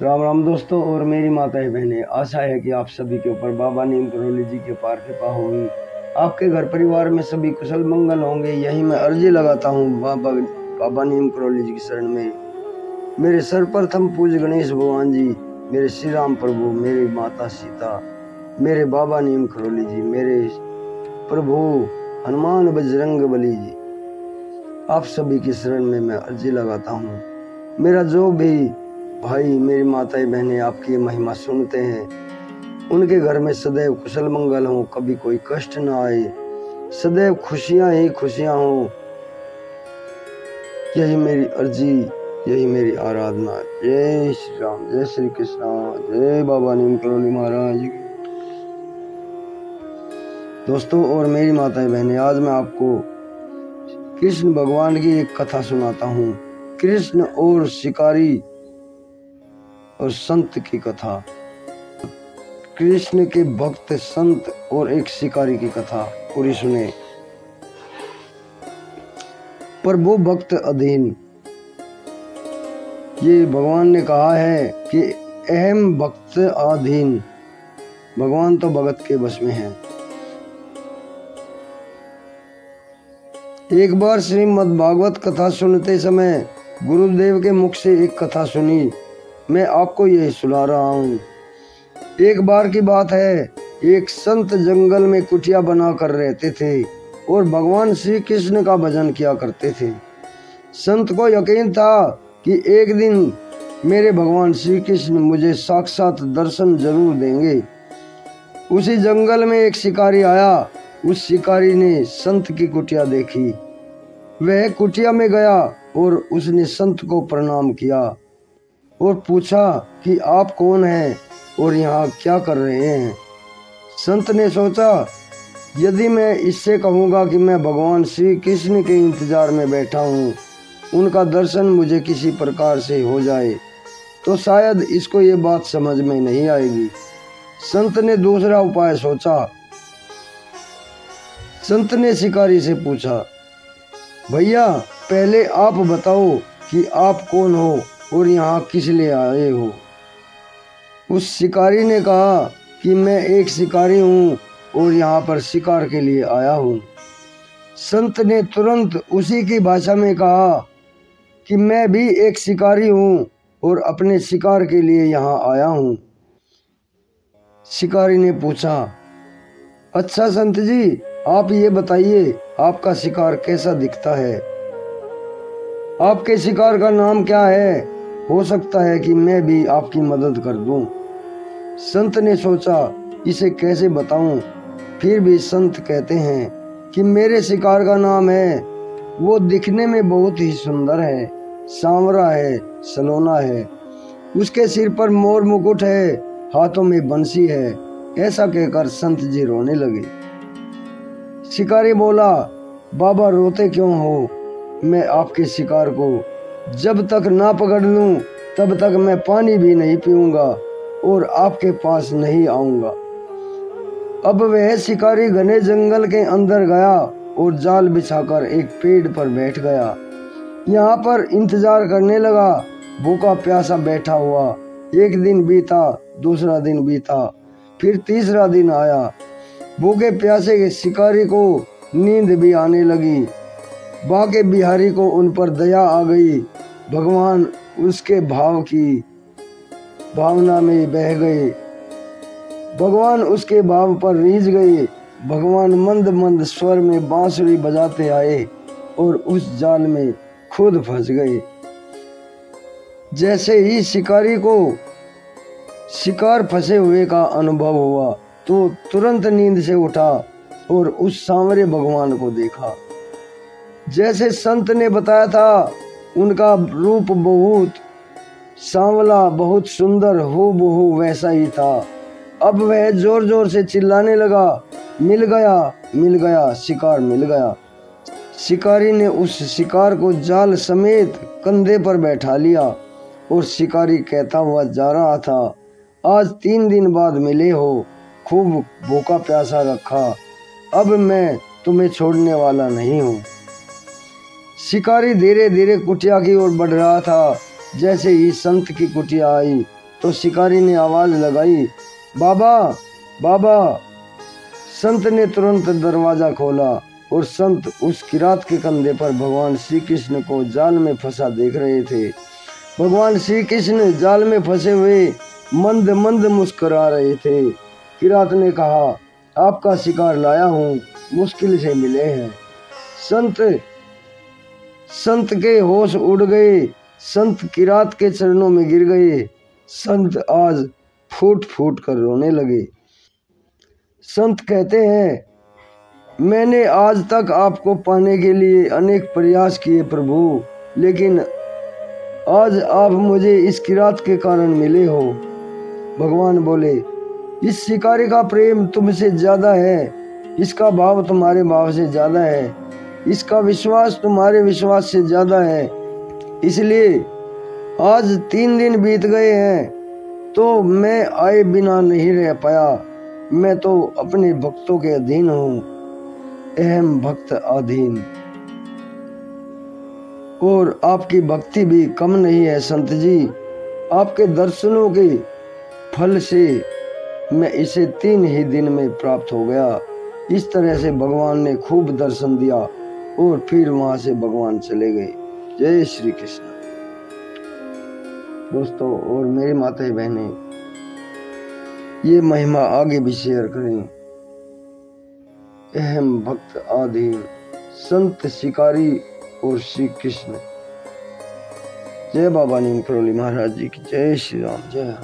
राम राम दोस्तों और मेरी माताएं बहनें, आशा है कि आप सभी के ऊपर बाबा नीम करोली जी के पार कृपा होगी। आपके घर परिवार में सभी कुशल मंगल होंगे, यही मैं अर्जी लगाता हूँ बाबा नीम करोली जी की शरण में। मेरे सर्वप्रथम पूज्य गणेश भगवान जी, मेरे श्री राम प्रभु, मेरी माता सीता, मेरे बाबा नीम करोली जी, मेरे प्रभु हनुमान बजरंग बली जी, आप सभी की शरण में मैं अर्जी लगाता हूँ। मेरा जो भी भाई, मेरी माताएं बहनें आपकी महिमा सुनते हैं, उनके घर में सदैव कुशल मंगल हो, कभी कोई कष्ट ना आए, सदैव खुशियां ही खुशियां हो। यही मेरी अर्जी, यही मेरी आराधना। जय श्री राम, जय श्री कृष्णा, जय बाबा नीम करोली महाराज की। दोस्तों और मेरी माताएं बहनें, आज मैं आपको कृष्ण भगवान की एक कथा सुनाता हूँ। कृष्ण और शिकारी और संत की कथा। कृष्ण के भक्त, संत और एक शिकारी की कथा पूरी सुने। पर वो भक्त अधीन, ये भगवान ने कहा है कि अहम भक्त अधीन, भगवान तो भगत के बस में है। एक बार श्रीमद् भागवत कथा सुनते समय गुरुदेव के मुख से एक कथा सुनी, मैं आपको यही सुना रहा हूँ। एक बार की बात है, एक संत जंगल में कुटिया बना कर रहते थे और भगवान श्री कृष्ण का भजन किया करते थे। संत को यकीन था कि एक दिन मेरे भगवान श्री कृष्ण मुझे साक्षात दर्शन जरूर देंगे। उसी जंगल में एक शिकारी आया। उस शिकारी ने संत की कुटिया देखी। वह कुटिया में गया और उसने संत को प्रणाम किया और पूछा कि आप कौन हैं और यहाँ क्या कर रहे हैं। संत ने सोचा, यदि मैं इससे कहूँगा कि मैं भगवान श्री कृष्ण के इंतजार में बैठा हूँ, उनका दर्शन मुझे किसी प्रकार से हो जाए, तो शायद इसको ये बात समझ में नहीं आएगी। संत ने दूसरा उपाय सोचा। संत ने शिकारी से पूछा, भैया पहले आप बताओ कि आप कौन हो और यहाँ किस लिए आए हो। उस शिकारी ने कहा कि मैं एक शिकारी हूँ और यहाँ पर शिकार के लिए आया हूँ। संत ने तुरंत उसी की भाषा में कहा कि मैं भी एक शिकारी हूँ और अपने शिकार के लिए यहाँ आया हूँ। शिकारी ने पूछा, अच्छा संत जी, आप ये बताइए आपका शिकार कैसा दिखता है, आपके शिकार का नाम क्या है, हो सकता है कि मैं भी आपकी मदद कर दूं। संत ने सोचा, इसे कैसे बताऊं। फिर भी संत कहते हैं कि मेरे शिकार का नाम है, वो दिखने में बहुत ही सुंदर है, सांवरा है, सलोना है, उसके सिर पर मोर मुकुट है, हाथों में बंसी है। ऐसा कहकर संत जी रोने लगे। शिकारी बोला, बाबा रोते क्यों हो, मैं आपके शिकार को जब तक ना पकड़ लूं तब तक मैं पानी भी नहीं पीऊंगा और आपके पास नहीं आऊंगा। अब वह शिकारी घने जंगल के अंदर गया और जाल बिछाकर एक पेड़ पर बैठ गया। यहाँ पर इंतजार करने लगा, भूखा प्यासा बैठा हुआ। एक दिन बीता, दूसरा दिन बीता, फिर तीसरा दिन आया। भूखे प्यासे के शिकारी को नींद भी आने लगी। बाके बिहारी को उन पर दया आ गई। भगवान उसके भाव की भावना में बह गए, भगवान उसके भाव पर रीझ गए। भगवान मंद मंद स्वर में बांसुरी बजाते आए और उस जाल में खुद फंस गए। जैसे ही शिकारी को शिकार फंसे हुए का अनुभव हुआ तो तुरंत नींद से उठा और उस सांवरे भगवान को देखा। जैसे संत ने बताया था, उनका रूप बहुत सांवला, बहुत सुंदर, हूबहू वैसा ही था। अब वह जोर जोर से चिल्लाने लगा, मिल गया, मिल गया, शिकार मिल गया। शिकारी ने उस शिकार को जाल समेत कंधे पर बैठा लिया और शिकारी कहता हुआ जा रहा था, आज 3 दिन बाद मिले हो, खूब भूखा प्यासा रखा, अब मैं तुम्हें छोड़ने वाला नहीं हूँ। शिकारी धीरे धीरे कुटिया की ओर बढ़ रहा था। जैसे ही संत की कुटिया आई, तो शिकारी ने आवाज लगाई, बाबा बाबा। संत ने तुरंत दरवाजा खोला और संत उस किरात के कंधे पर भगवान श्री कृष्ण को जाल में फंसा देख रहे थे। भगवान श्री कृष्ण जाल में फंसे हुए मंद मंद मुस्कुरा रहे थे। किरात ने कहा, आपका शिकार लाया हूँ, मुश्किल से मिले हैं। संत के होश उड़ गए। संत किरात के चरणों में गिर गए। संत आज फूट फूट कर रोने लगे। संत कहते हैं, मैंने आज तक आपको पाने के लिए अनेक प्रयास किए प्रभु, लेकिन आज आप मुझे इस किरात के कारण मिले हो। भगवान बोले, इस शिकारी का प्रेम तुमसे ज्यादा है, इसका भाव तुम्हारे भाव से ज्यादा है, इसका विश्वास तुम्हारे विश्वास से ज्यादा है। इसलिए आज 3 दिन बीत गए हैं तो मैं आए बिना नहीं रह पाया। मैं तो अपने भक्तों के अधीन हूँ, अहम भक्त अधीन। और आपकी भक्ति भी कम नहीं है संत जी। आपके दर्शनों के फल से मैं इसे 3 ही दिन में प्राप्त हो गया। इस तरह से भगवान ने खूब दर्शन दिया और फिर वहां से भगवान चले गए। जय श्री कृष्ण। दोस्तों और मेरी माताएं बहनें, ये महिमा आगे भी शेयर करें। अहम भक्त आधीन, संत शिकारी और श्री कृष्ण। जय बाबा नीम करोली महाराज जी की जय। श्री राम, जय।